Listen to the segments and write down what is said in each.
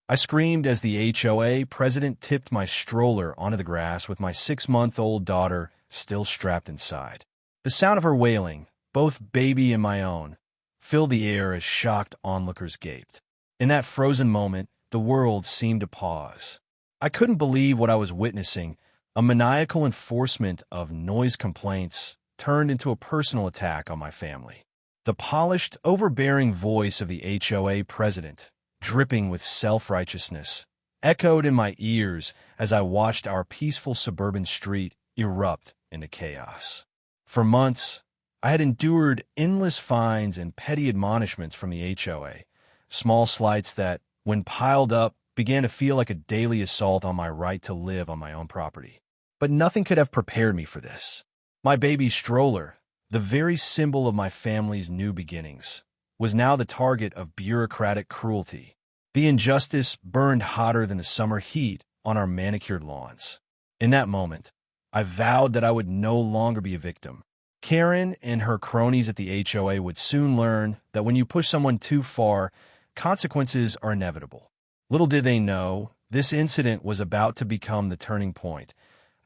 I screamed as the HOA president tipped my stroller onto the grass with my 6-month-old daughter still strapped inside. The sound of her wailing, both baby and my own, filled the air as shocked onlookers gaped. In that frozen moment, the world seemed to pause. I couldn't believe what I was witnessing. A maniacal enforcement of noise complaints turned into a personal attack on my family. The polished, overbearing voice of the HOA president, dripping with self-righteousness, echoed in my ears as I watched our peaceful suburban street erupt into chaos. For months, I had endured endless fines and petty admonishments from the HOA, small slights that, when piled up, began to feel like a daily assault on my right to live on my own property. But nothing could have prepared me for this. My baby stroller, the very symbol of my family's new beginnings, was now the target of bureaucratic cruelty. The injustice burned hotter than the summer heat on our manicured lawns. In that moment, I vowed that I would no longer be a victim. Karen and her cronies at the HOA would soon learn that when you push someone too far, consequences are inevitable. Little did they know, this incident was about to become the turning point,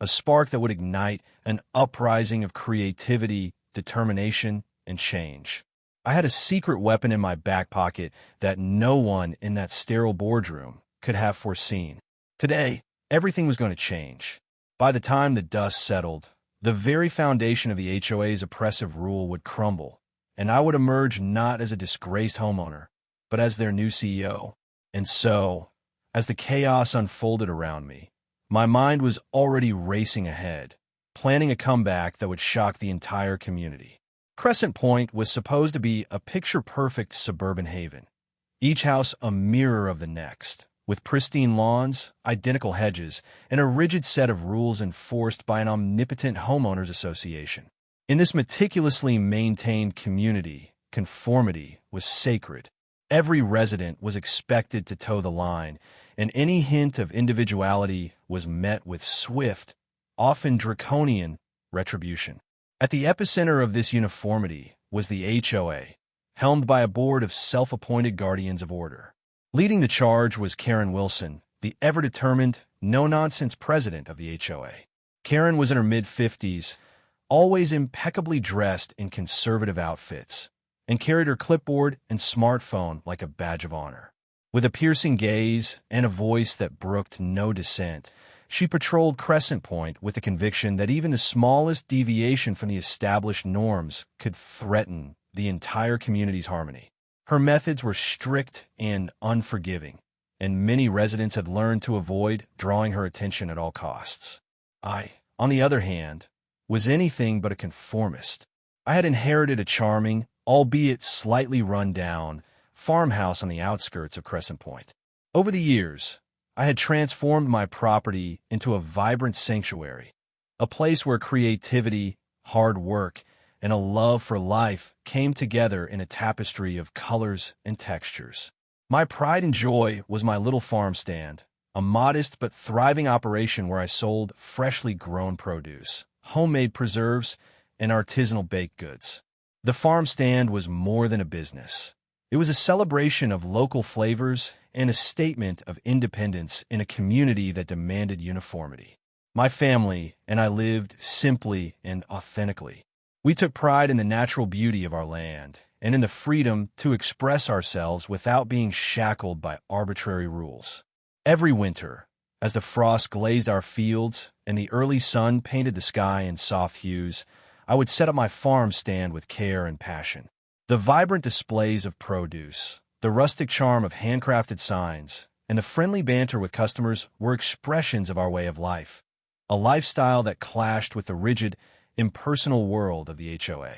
a spark that would ignite an uprising of creativity, determination, and change. I had a secret weapon in my back pocket that no one in that sterile boardroom could have foreseen. Today, everything was going to change. By the time the dust settled, the very foundation of the HOA's oppressive rule would crumble, and I would emerge not as a disgraced homeowner, but as their new CEO. And so, as the chaos unfolded around me, my mind was already racing ahead, planning a comeback that would shock the entire community. Crescent Point was supposed to be a picture-perfect suburban haven, each house a mirror of the next, with pristine lawns, identical hedges, and a rigid set of rules enforced by an omnipotent homeowners association. In this meticulously maintained community, conformity was sacred. Every resident was expected to toe the line, and any hint of individuality was met with swift, often draconian, retribution. At the epicenter of this uniformity was the HOA, helmed by a board of self-appointed guardians of order. Leading the charge was Karen Wilson, the ever-determined, no-nonsense president of the HOA. Karen was in her mid-50s, always impeccably dressed in conservative outfits, and carried her clipboard and smartphone like a badge of honor. With a piercing gaze and a voice that brooked no dissent, she patrolled Crescent Point with the conviction that even the smallest deviation from the established norms could threaten the entire community's harmony. Her methods were strict and unforgiving, and many residents had learned to avoid drawing her attention at all costs. I, on the other hand, was anything but a conformist. I had inherited a charming, albeit slightly run-down, farmhouse on the outskirts of Crescent Point. Over the years, I had transformed my property into a vibrant sanctuary, a place where creativity, hard work, and a love for life came together in a tapestry of colors and textures. My pride and joy was my little farm stand, a modest but thriving operation where I sold freshly grown produce, homemade preserves, and artisanal baked goods. The farm stand was more than a business. It was a celebration of local flavors and a statement of independence in a community that demanded uniformity. My family and I lived simply and authentically. We took pride in the natural beauty of our land and in the freedom to express ourselves without being shackled by arbitrary rules. Every winter, as the frost glazed our fields and the early sun painted the sky in soft hues, I would set up my farm stand with care and passion. The vibrant displays of produce, the rustic charm of handcrafted signs, and the friendly banter with customers were expressions of our way of life, a lifestyle that clashed with the rigid, impersonal world of the HOA.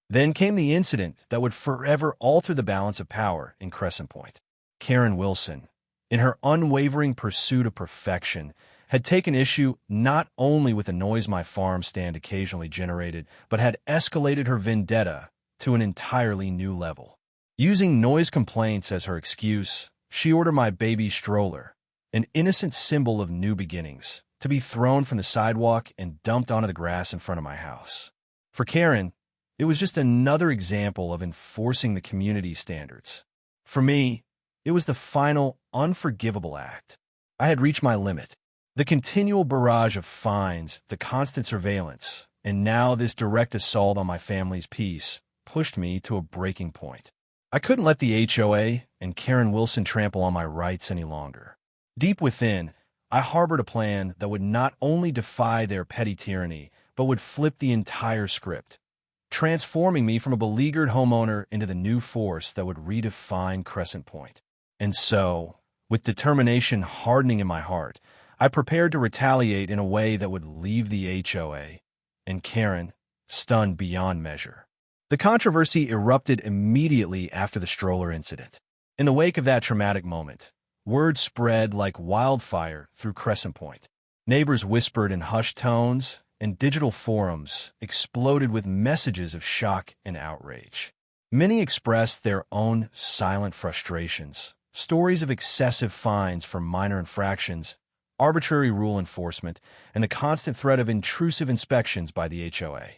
Then came the incident that would forever alter the balance of power in Crescent Point. Karen Wilson, in her unwavering pursuit of perfection, had taken issue not only with the noise my farm stand occasionally generated, but had escalated her vendetta to an entirely new level. Using noise complaints as her excuse, she ordered my baby stroller, an innocent symbol of new beginnings, to be thrown from the sidewalk and dumped onto the grass in front of my house. For Karen, it was just another example of enforcing the community standards. For me, It was the final, unforgivable act. I had reached my limit. The continual barrage of fines, the constant surveillance, and now this direct assault on my family's peace pushed me to a breaking point. I couldn't let the HOA and Karen Wilson trample on my rights any longer. Deep within, I harbored a plan that would not only defy their petty tyranny, but would flip the entire script, transforming me from a beleaguered homeowner into the new force that would redefine Crescent Point. And so, with determination hardening in my heart, I prepared to retaliate in a way that would leave the HOA and Karen stunned beyond measure. The controversy erupted immediately after the Stroller incident. In the wake of that traumatic moment, word spread like wildfire through Crescent Point. Neighbors whispered in hushed tones, and digital forums exploded with messages of shock and outrage. Many expressed their own silent frustrations, stories of excessive fines for minor infractions, arbitrary rule enforcement, and the constant threat of intrusive inspections by the HOA.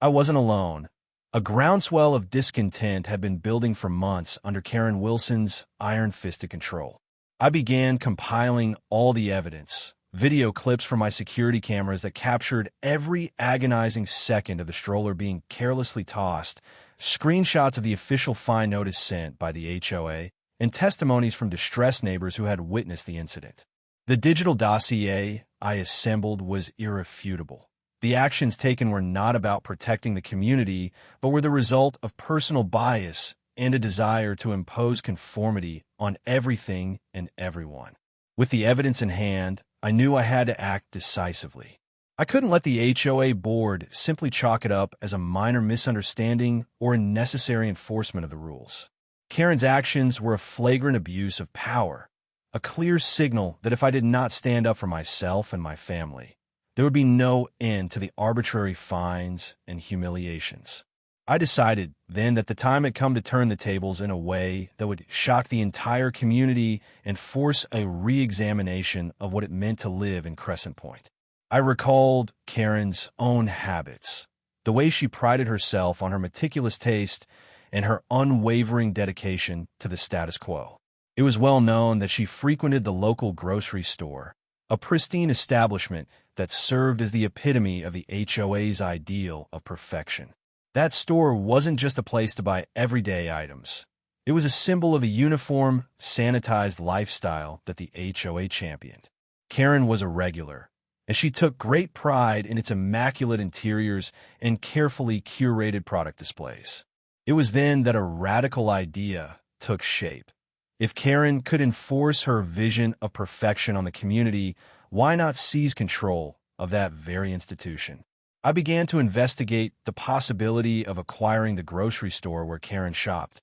I wasn't alone. A groundswell of discontent had been building for months under Karen Wilson's iron-fisted control. I began compiling all the evidence, video clips from my security cameras that captured every agonizing second of the stroller being carelessly tossed, screenshots of the official fine notice sent by the HOA, and testimonies from distressed neighbors who had witnessed the incident. The digital dossier I assembled was irrefutable. The actions taken were not about protecting the community, but were the result of personal bias and a desire to impose conformity on everything and everyone. With the evidence in hand, I knew I had to act decisively. I couldn't let the HOA board simply chalk it up as a minor misunderstanding or a necessary enforcement of the rules. Karen's actions were a flagrant abuse of power, a clear signal that if I did not stand up for myself and my family, there would be no end to the arbitrary fines and humiliations. I decided then that the time had come to turn the tables in a way that would shock the entire community and force a re-examination of what it meant to live in Crescent Point. I recalled Karen's own habits, the way she prided herself on her meticulous taste and her unwavering dedication to the status quo. It was well known that she frequented the local grocery store, a pristine establishment that served as the epitome of the HOA's ideal of perfection. That store wasn't just a place to buy everyday items. It was a symbol of a uniform, sanitized lifestyle that the HOA championed. Karen was a regular, and she took great pride in its immaculate interiors and carefully curated product displays. It was then that a radical idea took shape. If Karen could enforce her vision of perfection on the community, why not seize control of that very institution? I began to investigate the possibility of acquiring the grocery store where Karen shopped,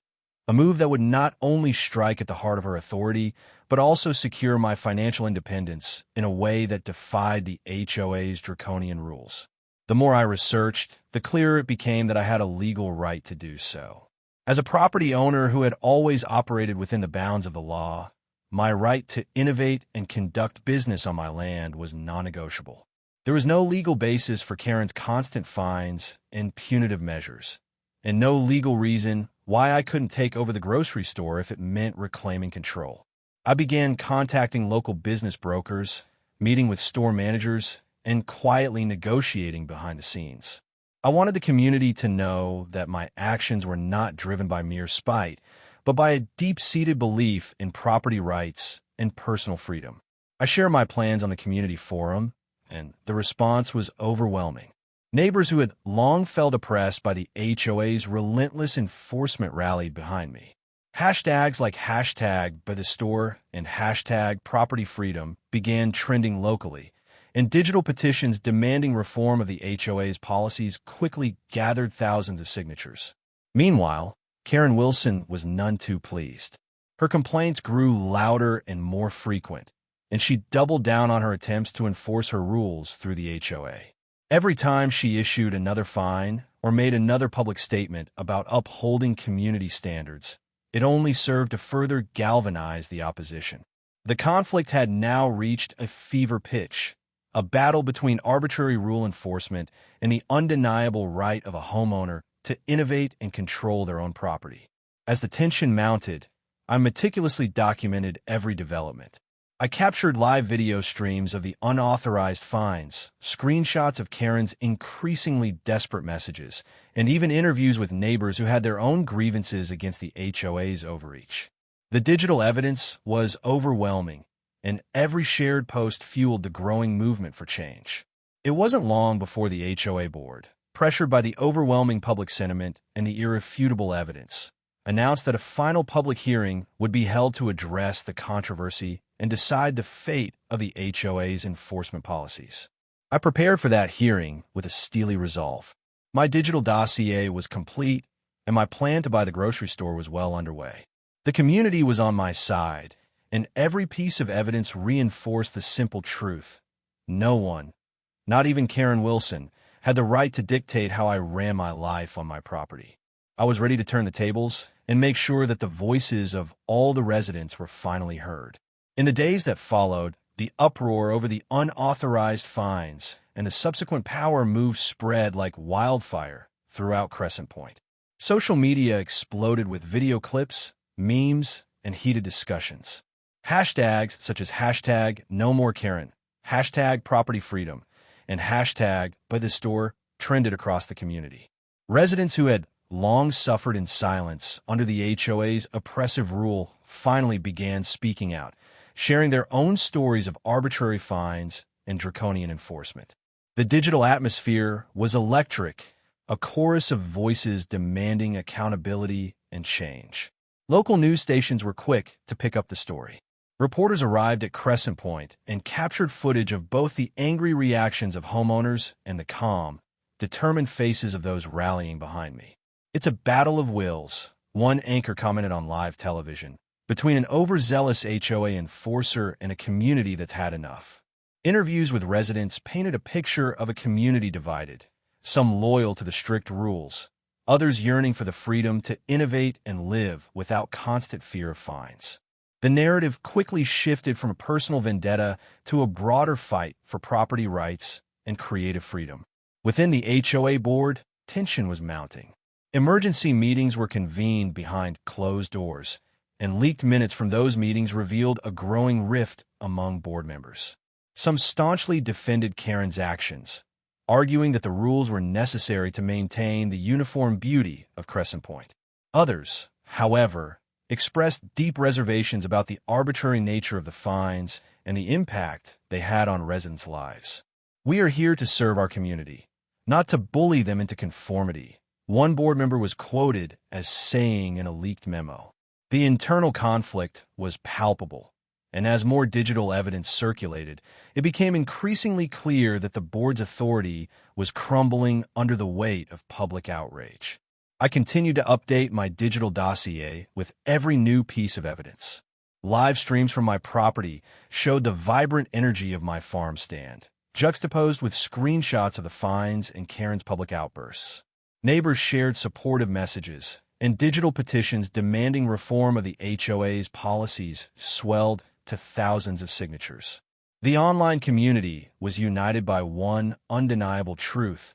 a move that would not only strike at the heart of her authority, but also secure my financial independence in a way that defied the HOA's draconian rules. The more I researched, the clearer it became that I had a legal right to do so. As a property owner who had always operated within the bounds of the law, my right to innovate and conduct business on my land was non-negotiable. There was no legal basis for Karen's constant fines and punitive measures, and no legal reason why I couldn't take over the grocery store if it meant reclaiming control. I began contacting local business brokers, meeting with store managers, and quietly negotiating behind the scenes. I wanted the community to know that my actions were not driven by mere spite, but by a deep-seated belief in property rights and personal freedom. I shared my plans on the community forum, and the response was overwhelming. Neighbors who had long felt oppressed by the HOA's relentless enforcement rallied behind me. Hashtags like #BuyTheStore and #PropertyFreedom began trending locally, and digital petitions demanding reform of the HOA's policies quickly gathered thousands of signatures. Meanwhile, Karen Wilson was none too pleased. Her complaints grew louder and more frequent, and she doubled down on her attempts to enforce her rules through the HOA. Every time she issued another fine or made another public statement about upholding community standards, it only served to further galvanize the opposition. The conflict had now reached a fever pitch, a battle between arbitrary rule enforcement and the undeniable right of a homeowner to innovate and control their own property. As the tension mounted, I meticulously documented every development. I captured live video streams of the unauthorized fines, screenshots of Karen's increasingly desperate messages, and even interviews with neighbors who had their own grievances against the HOA's overreach. The digital evidence was overwhelming, and every shared post fueled the growing movement for change. It wasn't long before the HOA board, pressured by the overwhelming public sentiment and the irrefutable evidence, announced that a final public hearing would be held to address the controversy and decide the fate of the HOA's enforcement policies. I prepared for that hearing with a steely resolve. My digital dossier was complete, and my plan to buy the grocery store was well underway. The community was on my side, and every piece of evidence reinforced the simple truth. No one, not even Karen Wilson, had the right to dictate how I ran my life on my property. I was ready to turn the tables and make sure that the voices of all the residents were finally heard. In the days that followed, the uproar over the unauthorized fines and the subsequent power move spread like wildfire throughout Crescent Point. Social media exploded with video clips, memes, and heated discussions. Hashtags such as hashtag #NoMoreKaren, hashtag Property Freedom, and hashtag Buy the Store trended across the community. Residents who had long suffered in silence under the HOA's oppressive rule finally began speaking out, sharing their own stories of arbitrary fines and draconian enforcement. The digital atmosphere was electric, a chorus of voices demanding accountability and change. Local news stations were quick to pick up the story. Reporters arrived at Crescent Point and captured footage of both the angry reactions of homeowners and the calm, determined faces of those rallying behind me. It's a battle of wills, one anchor commented on live television, between an overzealous HOA enforcer and a community that's had enough. Interviews with residents painted a picture of a community divided, some loyal to the strict rules, others yearning for the freedom to innovate and live without constant fear of fines. The narrative quickly shifted from a personal vendetta to a broader fight for property rights and creative freedom. Within the HOA board, tension was mounting. Emergency meetings were convened behind closed doors, and leaked minutes from those meetings revealed a growing rift among board members. Some staunchly defended Karen's actions, arguing that the rules were necessary to maintain the uniform beauty of Crescent Point. Others, however, expressed deep reservations about the arbitrary nature of the fines and the impact they had on residents' lives. "We are here to serve our community, not to bully them into conformity," one board member was quoted as saying in a leaked memo. The internal conflict was palpable, and as more digital evidence circulated, it became increasingly clear that the board's authority was crumbling under the weight of public outrage. I continued to update my digital dossier with every new piece of evidence. Live streams from my property showed the vibrant energy of my farm stand, juxtaposed with screenshots of the fines and Karen's public outbursts. Neighbors shared supportive messages, and digital petitions demanding reform of the HOA's policies swelled to thousands of signatures. The online community was united by one undeniable truth: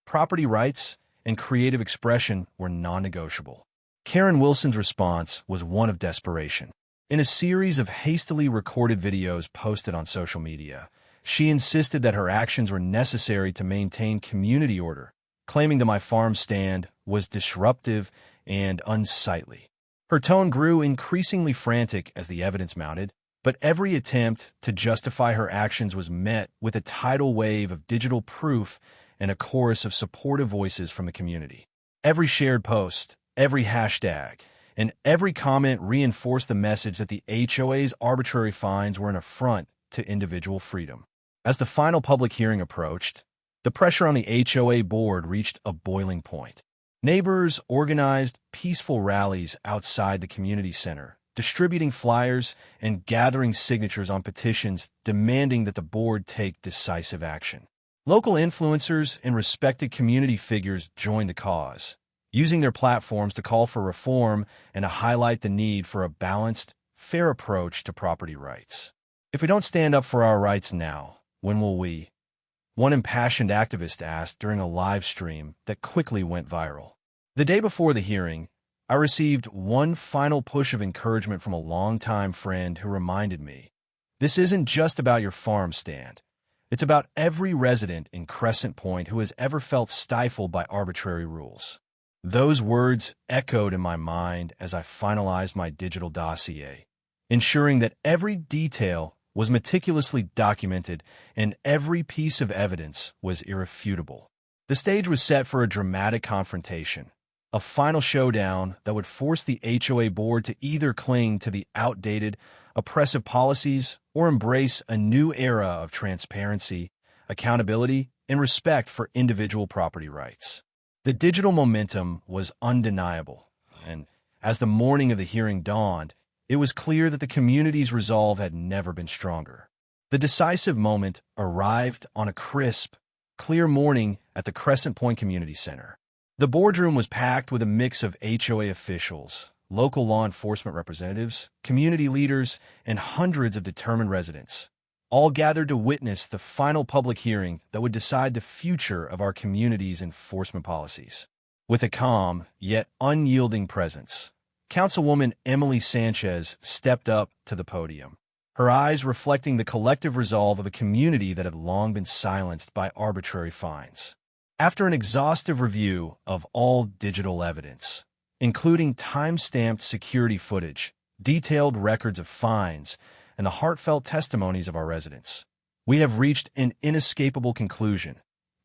property rights and creative expression were non-negotiable. Karen Wilson's response was one of desperation. In a series of hastily recorded videos posted on social media, she insisted that her actions were necessary to maintain community order, claiming that my farm stand was disruptive and unsightly. Her tone grew increasingly frantic as the evidence mounted, but every attempt to justify her actions was met with a tidal wave of digital proof and a chorus of supportive voices from the community. Every shared post, every hashtag, and every comment reinforced the message that the HOA's arbitrary fines were an affront to individual freedom. As the final public hearing approached, the pressure on the HOA board reached a boiling point. Neighbors organized peaceful rallies outside the community center, distributing flyers and gathering signatures on petitions demanding that the board take decisive action. Local influencers and respected community figures joined the cause, using their platforms to call for reform and to highlight the need for a balanced, fair approach to property rights. "If we don't stand up for our rights now, when will we?" one impassioned activist asked during a live stream that quickly went viral. The day before the hearing, I received one final push of encouragement from a longtime friend who reminded me, this isn't just about your farm stand. It's about every resident in Crescent Point who has ever felt stifled by arbitrary rules. Those words echoed in my mind as I finalized my digital dossier, ensuring that every detail was meticulously documented and every piece of evidence was irrefutable. The stage was set for a dramatic confrontation, a final showdown that would force the HOA board to either cling to the outdated, oppressive policies or embrace a new era of transparency, accountability, and respect for individual property rights. The digital momentum was undeniable, and as the morning of the hearing dawned, it was clear that the community's resolve had never been stronger. The decisive moment arrived on a crisp, clear morning at the Crescent Point Community Center. The boardroom was packed with a mix of HOA officials, local law enforcement representatives, community leaders, and hundreds of determined residents, all gathered to witness the final public hearing that would decide the future of our community's enforcement policies. With a calm, yet unyielding presence, Councilwoman Emily Sanchez stepped up to the podium, her eyes reflecting the collective resolve of a community that had long been silenced by arbitrary fines. After an exhaustive review of all digital evidence, including time-stamped security footage, detailed records of fines, and the heartfelt testimonies of our residents, we have reached an inescapable conclusion.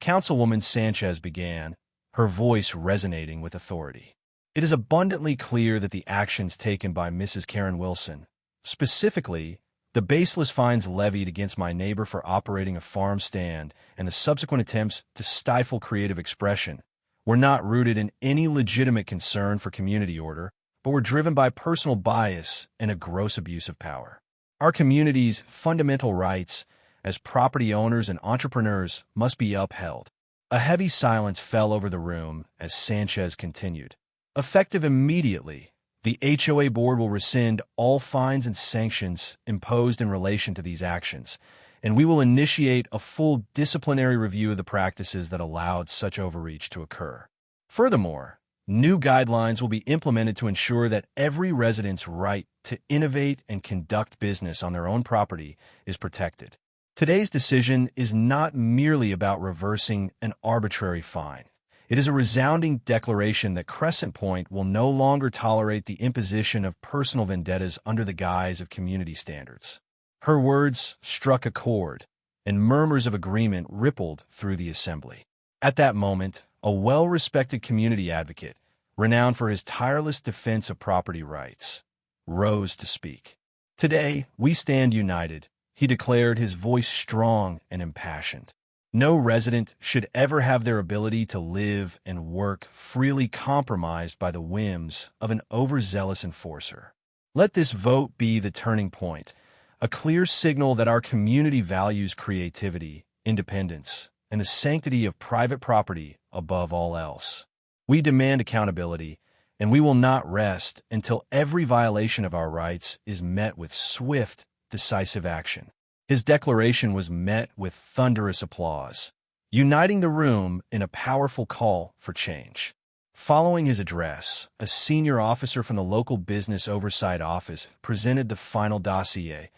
Councilwoman Sanchez began, her voice resonating with authority. It is abundantly clear that the actions taken by Mrs. Karen Wilson, specifically the baseless fines levied against my neighbor for operating a farm stand and the subsequent attempts to stifle creative expression, were not rooted in any legitimate concern for community order, but were driven by personal bias and a gross abuse of power. Our community's fundamental rights as property owners and entrepreneurs must be upheld. A heavy silence fell over the room as Sanchez continued. Effective immediately, the HOA board will rescind all fines and sanctions imposed in relation to these actions, and we will initiate a full disciplinary review of the practices that allowed such overreach to occur. Furthermore, new guidelines will be implemented to ensure that every resident's right to innovate and conduct business on their own property is protected. Today's decision is not merely about reversing an arbitrary fine. It is a resounding declaration that Crescent Point will no longer tolerate the imposition of personal vendettas under the guise of community standards. Her words struck a chord, and murmurs of agreement rippled through the assembly. At that moment, a well-respected community advocate, renowned for his tireless defense of property rights, rose to speak. Today, we stand united, he declared, his voice strong and impassioned. No resident should ever have their ability to live and work freely compromised by the whims of an overzealous enforcer. Let this vote be the turning point, a clear signal that our community values creativity, independence, and the sanctity of private property above all else. We demand accountability, and we will not rest until every violation of our rights is met with swift, decisive action. His declaration was met with thunderous applause, uniting the room in a powerful call for change. Following his address, a senior officer from the local business oversight office presented the final dossier,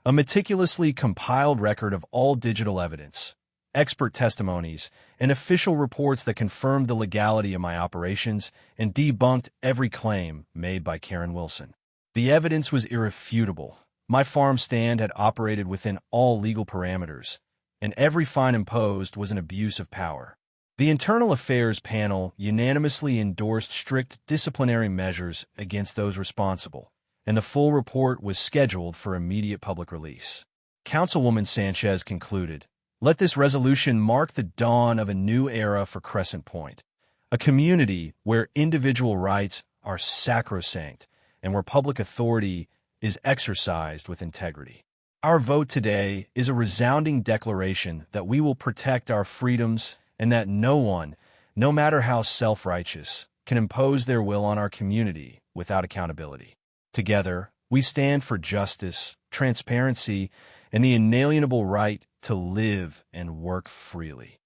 a meticulously compiled record of all digital evidence, expert testimonies, and official reports that confirmed the legality of my operations and debunked every claim made by Karen Wilson. The evidence was irrefutable. My farm stand had operated within all legal parameters, and every fine imposed was an abuse of power. The Internal Affairs Panel unanimously endorsed strict disciplinary measures against those responsible, and the full report was scheduled for immediate public release. Councilwoman Sanchez concluded, "Let this resolution mark the dawn of a new era for Crescent Point, a community where individual rights are sacrosanct and where public authority is exercised with integrity. Our vote today is a resounding declaration that we will protect our freedoms and that no one, no matter how self-righteous, can impose their will on our community without accountability. Together, we stand for justice, transparency, and the inalienable right to live and work freely."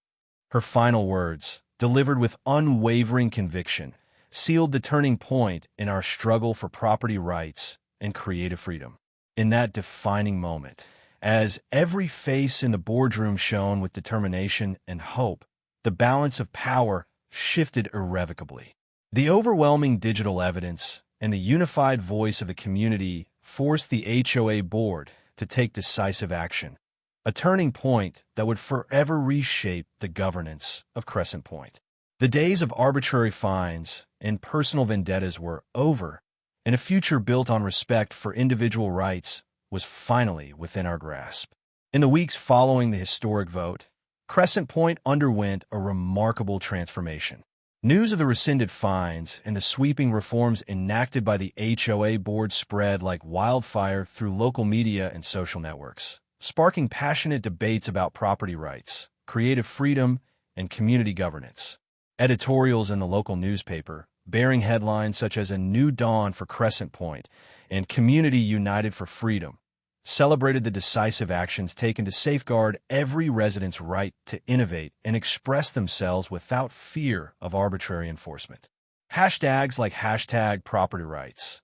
Her final words, delivered with unwavering conviction, sealed the turning point in our struggle for property rights and creative freedom. In that defining moment, as every face in the boardroom shone with determination and hope, the balance of power shifted irrevocably. The overwhelming digital evidence and the unified voice of the community forced the HOA board to take decisive action, a turning point that would forever reshape the governance of Crescent Point. The days of arbitrary fines and personal vendettas were over, and a future built on respect for individual rights was finally within our grasp. In the weeks following the historic vote, Crescent Point underwent a remarkable transformation. News of the rescinded fines and the sweeping reforms enacted by the HOA board spread like wildfire through local media and social networks, sparking passionate debates about property rights, creative freedom, and community governance. Editorials in the local newspaper, bearing headlines such as "A New Dawn for Crescent Point" and "Community United for Freedom," celebrated the decisive actions taken to safeguard every resident's right to innovate and express themselves without fear of arbitrary enforcement. Hashtags like #PropertyRights,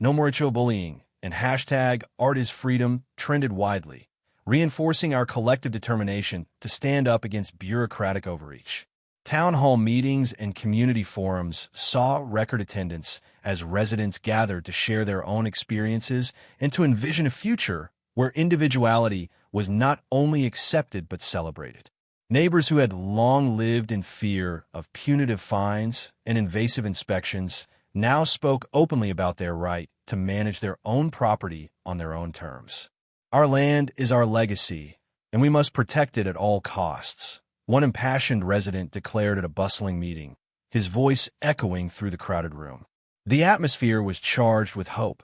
#NoMoreHOA and #ArtIsFreedom trended widely, reinforcing our collective determination to stand up against bureaucratic overreach. Town hall meetings and community forums saw record attendance as residents gathered to share their own experiences and to envision a future where individuality was not only accepted but celebrated. Neighbors who had long lived in fear of punitive fines and invasive inspections now spoke openly about their right to manage their own property on their own terms. "Our land is our legacy, and we must protect it at all costs," one impassioned resident declared at a bustling meeting, his voice echoing through the crowded room. The atmosphere was charged with hope,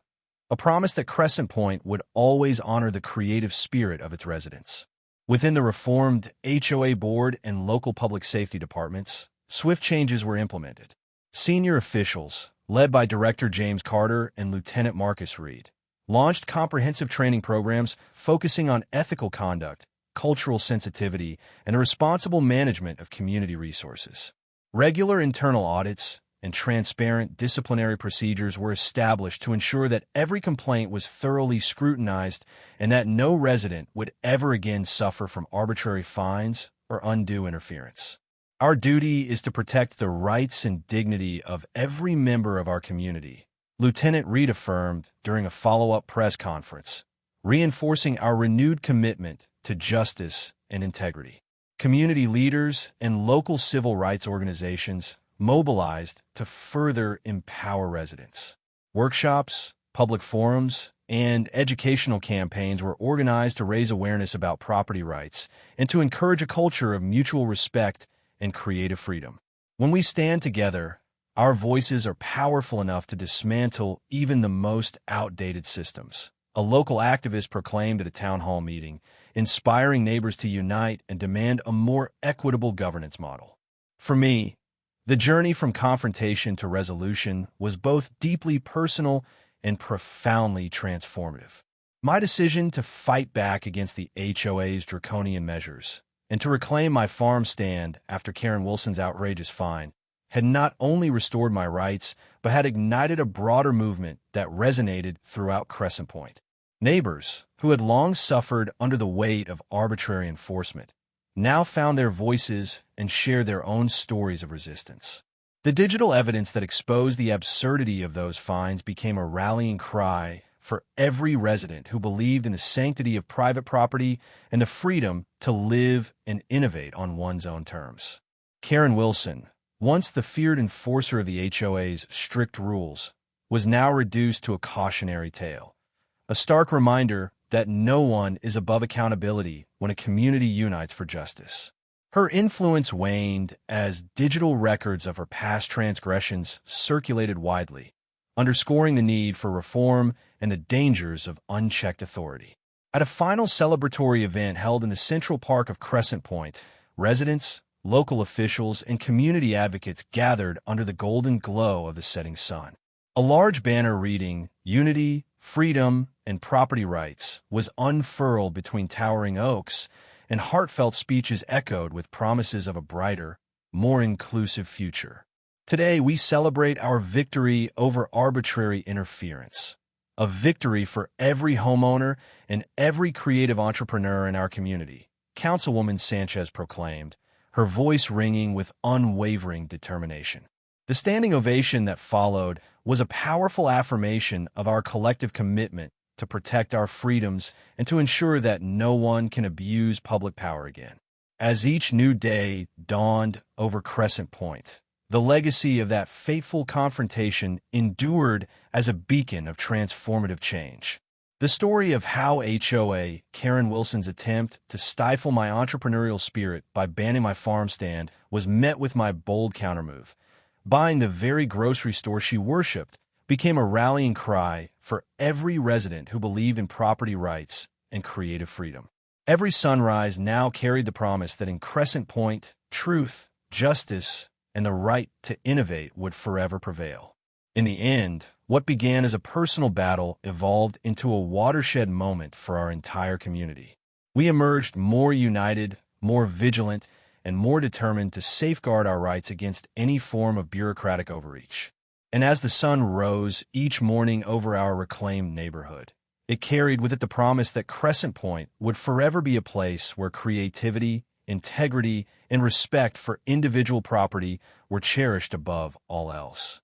a promise that Crescent Point would always honor the creative spirit of its residents. Within the reformed HOA board and local public safety departments, swift changes were implemented. Senior officials, led by Director James Carter and Lieutenant Marcus Reed, launched comprehensive training programs focusing on ethical conduct, cultural sensitivity, and a responsible management of community resources. Regular internal audits and transparent disciplinary procedures were established to ensure that every complaint was thoroughly scrutinized and that no resident would ever again suffer from arbitrary fines or undue interference. Our duty is to protect the rights and dignity of every member of our community, Lieutenant Reed affirmed during a follow-up press conference, reinforcing our renewed commitment to justice and integrity. Community leaders and local civil rights organizations mobilized to further empower residents. Workshops, public forums, and educational campaigns were organized to raise awareness about property rights and to encourage a culture of mutual respect and creative freedom. When we stand together, our voices are powerful enough to dismantle even the most outdated systems, a local activist proclaimed at a town hall meeting, inspiring neighbors to unite and demand a more equitable governance model. For me, the journey from confrontation to resolution was both deeply personal and profoundly transformative. My decision to fight back against the HOA's draconian measures and to reclaim my farm stand after Karen Wilson's outrageous fine had not only restored my rights, but had ignited a broader movement that resonated throughout Crescent Point. Neighbors, who had long suffered under the weight of arbitrary enforcement, now found their voices and shared their own stories of resistance. The digital evidence that exposed the absurdity of those fines became a rallying cry for every resident who believed in the sanctity of private property and the freedom to live and innovate on one's own terms. Karen Wilson, once the feared enforcer of the HOA's strict rules, was now reduced to a cautionary tale, a stark reminder that no one is above accountability when a community unites for justice. Her influence waned as digital records of her past transgressions circulated widely, underscoring the need for reform and the dangers of unchecked authority. At a final celebratory event held in the Central Park of Crescent Point, residents, local officials, and community advocates gathered under the golden glow of the setting sun. A large banner reading, "Unity, Freedom, and Property Rights," was unfurled between towering oaks, and heartfelt speeches echoed with promises of a brighter, more inclusive future. Today, we celebrate our victory over arbitrary interference, a victory for every homeowner and every creative entrepreneur in our community, Councilwoman Sanchez proclaimed, her voice ringing with unwavering determination. The standing ovation that followed was a powerful affirmation of our collective commitment to protect our freedoms and to ensure that no one can abuse public power again. As each new day dawned over Crescent Point, the legacy of that fateful confrontation endured as a beacon of transformative change. The story of how HOA Karen Wilson's attempt to stifle my entrepreneurial spirit by banning my farm stand was met with my bold countermove. Buying the very grocery store she worshipped became a rallying cry for every resident who believed in property rights and creative freedom. Every sunrise now carried the promise that in Crescent Point, truth, justice, and the right to innovate would forever prevail. In the end, what began as a personal battle evolved into a watershed moment for our entire community. We emerged more united, more vigilant, and more determined to safeguard our rights against any form of bureaucratic overreach. And as the sun rose each morning over our reclaimed neighborhood, it carried with it the promise that Crescent Point would forever be a place where creativity, integrity, and respect for individual property were cherished above all else.